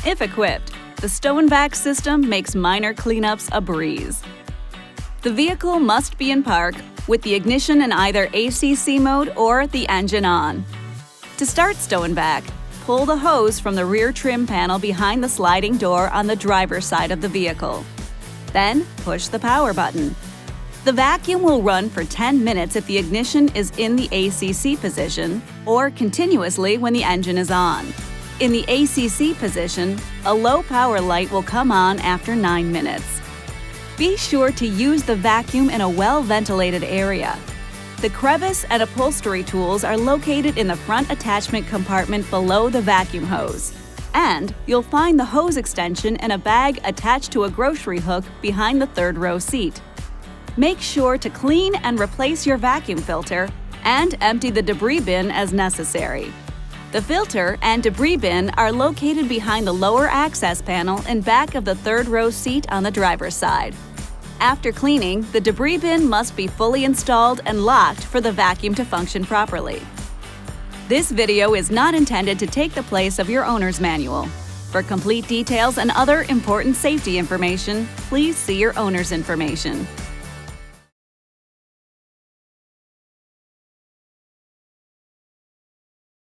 If equipped, the Stow N Vac system makes minor cleanups a breeze. The vehicle must be in park with the ignition in either ACC mode or the engine on. To start Stow N Vac, pull the hose from the rear trim panel behind the sliding door on the driver's side of the vehicle. Then push the power button. The vacuum will run for 10 minutes if the ignition is in the ACC position or continuously when the engine is on. In the ACC position, a low power light will come on after 9 minutes. Be sure to use the vacuum in a well-ventilated area. The crevice and upholstery tools are located in the front attachment compartment below the vacuum hose. And you'll find the hose extension in a bag attached to a grocery hook behind the third row seat. Make sure to clean and replace your vacuum filter and empty the debris bin as necessary. The filter and debris bin are located behind the lower access panel in back of the third row seat on the driver's side. After cleaning, the debris bin must be fully installed and locked for the vacuum to function properly. This video is not intended to take the place of your owner's manual. For complete details and other important safety information, please see your owner's information.